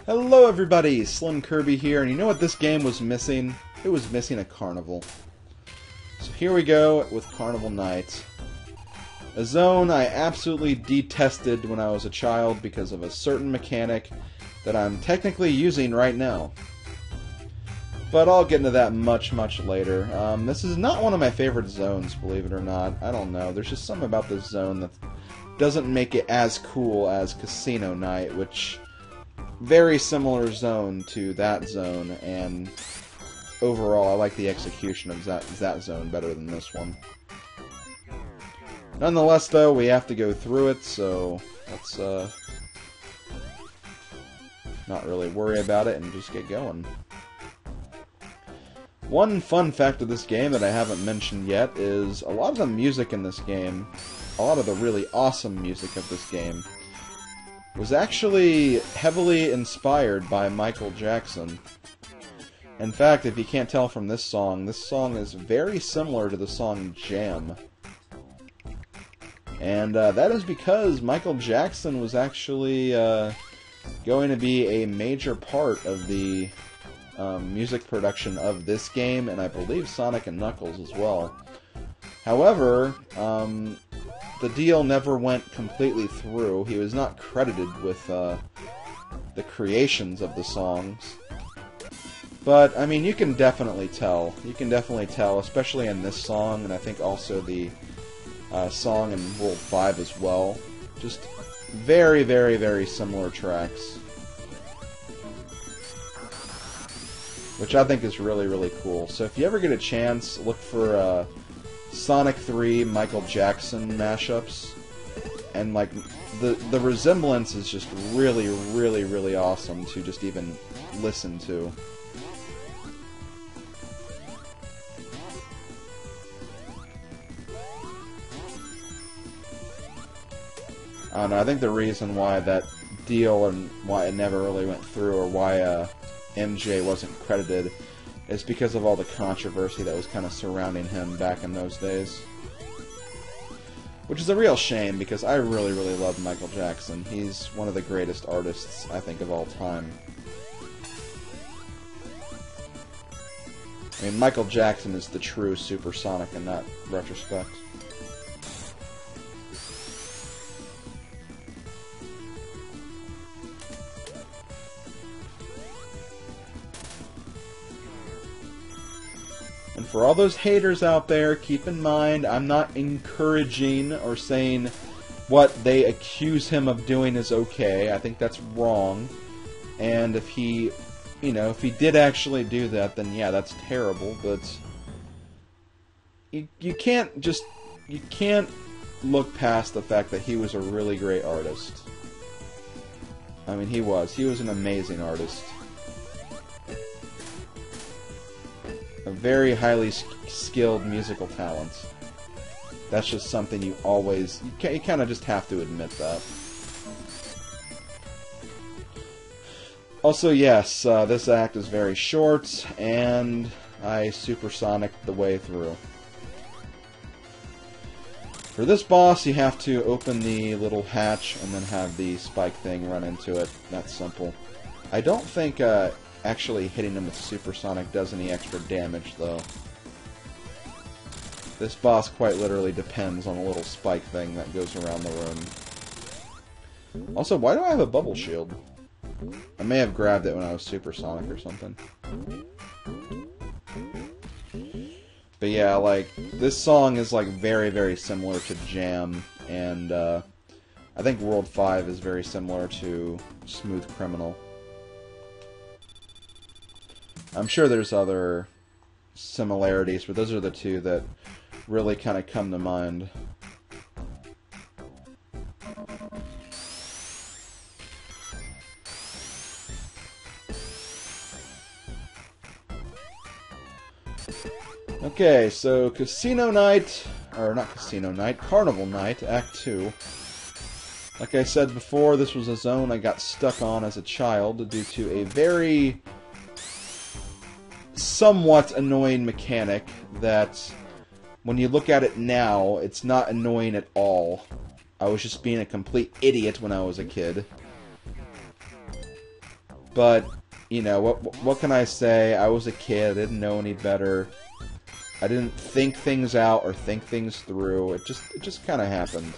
Hello everybody, SlimKirby here, and you know what this game was missing? It was missing a Carnival. So here we go with Carnival Night. A zone I absolutely detested when I was a child because of a certain mechanic that I'm technically using right now. But I'll get into that much later. This is not one of my favorite zones, believe it or not. I don't know, there's just something about this zone that doesn't make it as cool as Casino Night, which... very similar zone to that zone, and overall I like the execution of that zone better than this one. Nonetheless, though, we have to go through it, so let's not really worry about it and just get going. One fun fact of this game that I haven't mentioned yet is a lot of the music in this game, a lot of the really awesome music of this game, was actually heavily inspired by Michael Jackson. In fact, if you can't tell from this song is very similar to the song Jam. And that is because Michael Jackson was actually going to be a major part of the music production of this game, and I believe Sonic and Knuckles as well. However, the deal never went completely through. He was not credited with the creations of the songs. But, I mean, you can definitely tell. You can definitely tell, especially in this song, and I think also the song in World 5 as well. Just very similar tracks. Which I think is really cool. So if you ever get a chance, look for Sonic 3 Michael Jackson mashups, and like the resemblance is just really awesome to just even listen to. I don't know, I think the reason why that deal and why it never really went through, or why MJ wasn't credited, is because of all the controversy that was kind of surrounding him back in those days. Which is a real shame, because I really love Michael Jackson. He's one of the greatest artists, I think, of all time. I mean, Michael Jackson is the true Supersonic in that retrospect. And for all those haters out there, keep in mind, I'm not encouraging or saying what they accuse him of doing is okay. I think that's wrong. And if he, if he did actually do that, then yeah, that's terrible. But you can't look past the fact that he was a really great artist. I mean, he was an amazing artist. A very highly skilled musical talent. That's just something you always... You kind of just have to admit that. Also, yes, this act is very short, and I supersonicked the way through. For this boss, you have to open the little hatch and then have the spike thing run into it. That's simple. I don't think... actually hitting him with Supersonic does any extra damage, though. This boss quite literally depends on a little spike thing that goes around the room. Also, why do I have a bubble shield? I may have grabbed it when I was Supersonic or something. But yeah, like, this song is like very similar to Jam, and I think World 5 is very similar to Smooth Criminal. I'm sure there's other similarities, but those are the two that really kind of come to mind. Okay, so Casino Night, or not Casino Night, Carnival Night, Act 2. Like I said before, this was a zone I got stuck on as a child due to a very... somewhat annoying mechanic that, when you look at it now, it's not annoying at all. I was just being a complete idiot when I was a kid. But, you know, what can I say? I was a kid, I didn't know any better. I didn't think things out or think things through. It just kind of happened.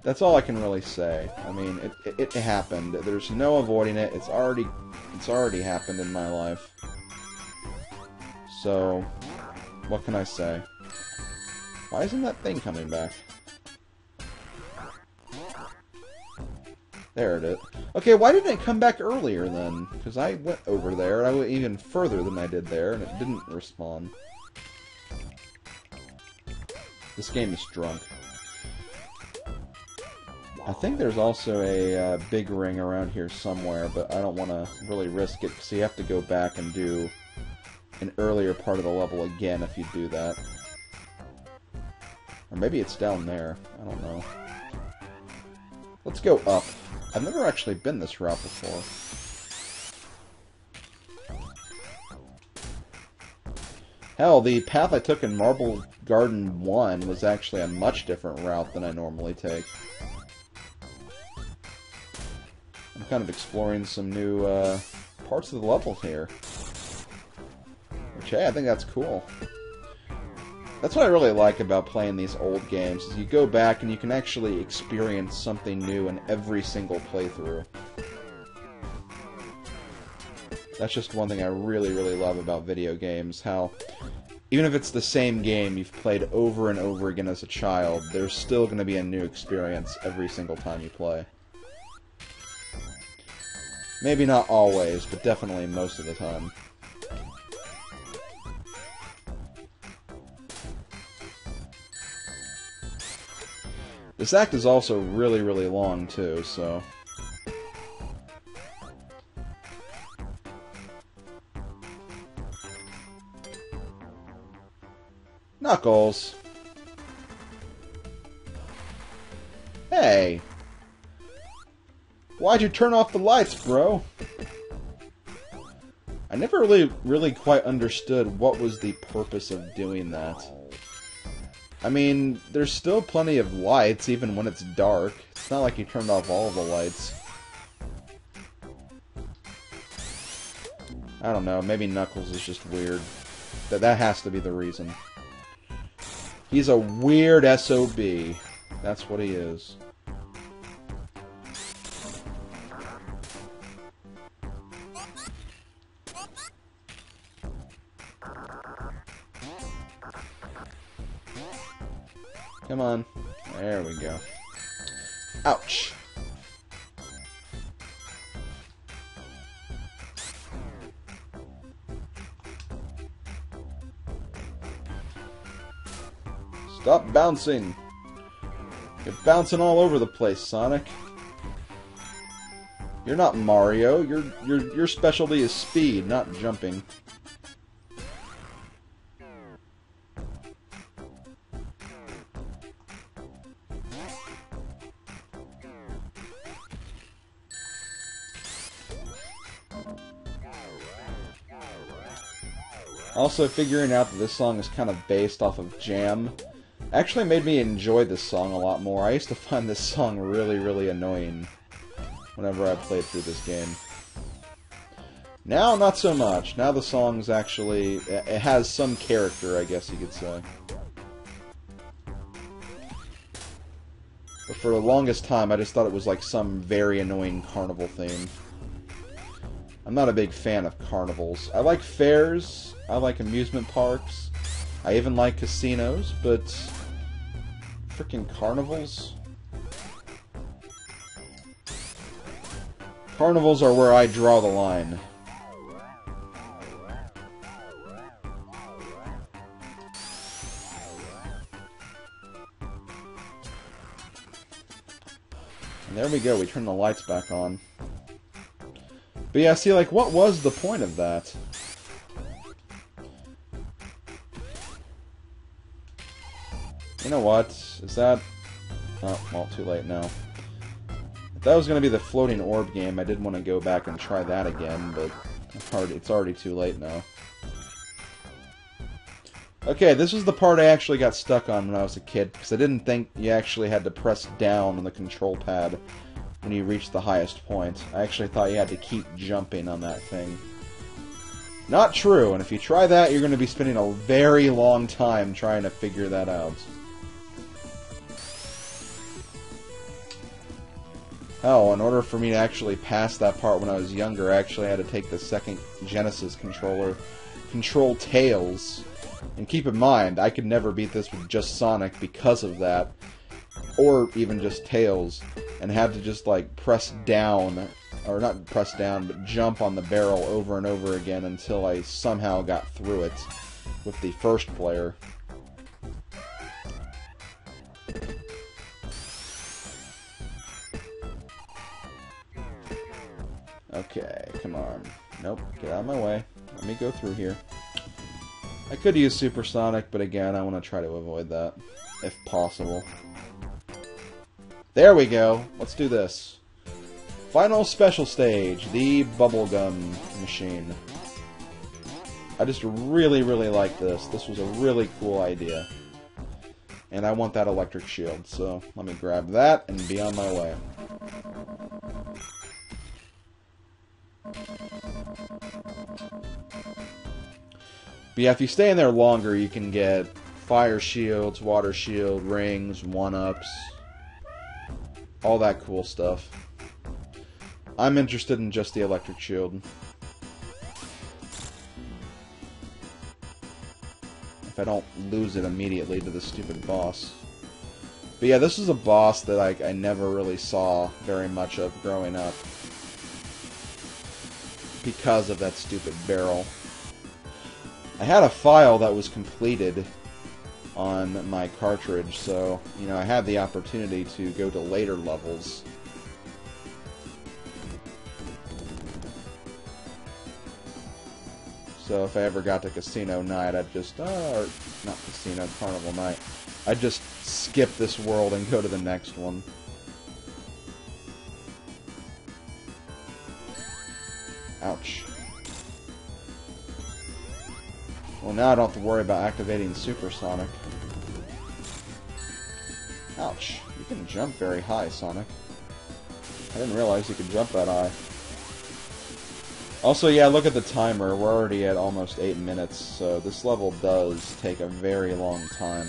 That's all I can really say. I mean, it happened. There's no avoiding it. It's already happened in my life. So, what can I say? Why isn't that thing coming back? There it is. Okay, why didn't it come back earlier then? Because I went over there, and I went even further than I did there, and it didn't respawn. This game is drunk. I think there's also a big ring around here somewhere, but I don't want to really risk it, because you have to go back and do an earlier part of the level again if you do that. Or maybe it's down there. I don't know. Let's go up. I've never actually been this route before. Hell, the path I took in Marble Garden 1 was actually a much different route than I normally take. I'm kind of exploring some new parts of the level here. Which, hey, I think that's cool. That's what I really like about playing these old games, is you go back and you can actually experience something new in every single playthrough. That's just one thing I really, really love about video games, how even if it's the same game you've played over and over again as a child, there's still going to be a new experience every single time you play. Maybe not always, but definitely most of the time. This act is also really, really long, too, so... Knuckles! Hey! Why'd you turn off the lights, bro? I never really quite understood what was the purpose of doing that. I mean, there's still plenty of lights, even when it's dark. It's not like you turned off all of the lights. I don't know, maybe Knuckles is just weird. That has to be the reason. He's a weird SOB. That's what he is. Come on. There we go. Ouch. Stop bouncing. You're bouncing all over the place, Sonic. You're not Mario. Your specialty is speed, not jumping. Also, figuring out that this song is kind of based off of Jam actually made me enjoy this song a lot more. I used to find this song really, really annoying whenever I played through this game. Now, not so much. Now the song's actually... it has some character, I guess you could say. But for the longest time, I just thought it was like some very annoying carnival theme. I'm not a big fan of carnivals. I like fairs, I like amusement parks, I even like casinos, but... frickin' carnivals? Carnivals are where I draw the line. And there we go, we turn the lights back on. But yeah, see, like, what was the point of that? You know what? Is that... oh, well, too late now. If that was going to be the floating orb game, I did want to go back and try that again, but it's already too late now. Okay, this was the part I actually got stuck on when I was a kid, because I didn't think you actually had to press down on the control pad when you reach the highest point. I actually thought you had to keep jumping on that thing. Not true, and if you try that, you're going to be spending a very long time trying to figure that out. Oh, in order for me to actually pass that part when I was younger, I actually had to take the second Genesis controller, control Tails. And keep in mind, I could never beat this with just Sonic because of that, or even just Tails, and had to just, like, press down, or not press down, but jump on the barrel over and over again until I somehow got through it with the first player. Okay, come on. Nope, get out of my way. Let me go through here. I could use Supersonic, but again, I want to try to avoid that, if possible. There we go! Let's do this. Final special stage, the bubblegum machine. I just really, really like this. This was a really cool idea. And I want that electric shield, so let me grab that and be on my way. But yeah, if you stay in there longer, you can get fire shields, water shield, rings, 1-ups, all that cool stuff. I'm interested in just the electric shield. If I don't lose it immediately to the stupid boss. But yeah, this is a boss that I never really saw very much of growing up. Because of that stupid barrel. I had a file that was completed on my cartridge, so, you know, I had the opportunity to go to later levels. So if I ever got to Casino Night, I'd just, or not Casino, Carnival Night, I'd just skip this world and go to the next one. Ouch. Well, now I don't have to worry about activating Supersonic. Ouch. You can jump very high, Sonic. I didn't realize you could jump that high. Also, yeah, look at the timer. We're already at almost 8 minutes, so this level does take a very long time.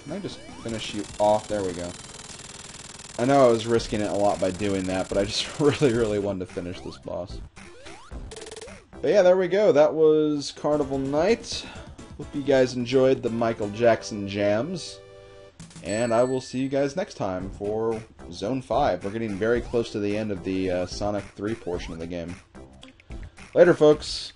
Can I just finish you off? There we go. I know I was risking it a lot by doing that, but I just really, really wanted to finish this boss. But yeah, there we go. That was Carnival Night. Hope you guys enjoyed the Michael Jackson jams. And I will see you guys next time for Zone 5. We're getting very close to the end of the Sonic 3 portion of the game. Later, folks.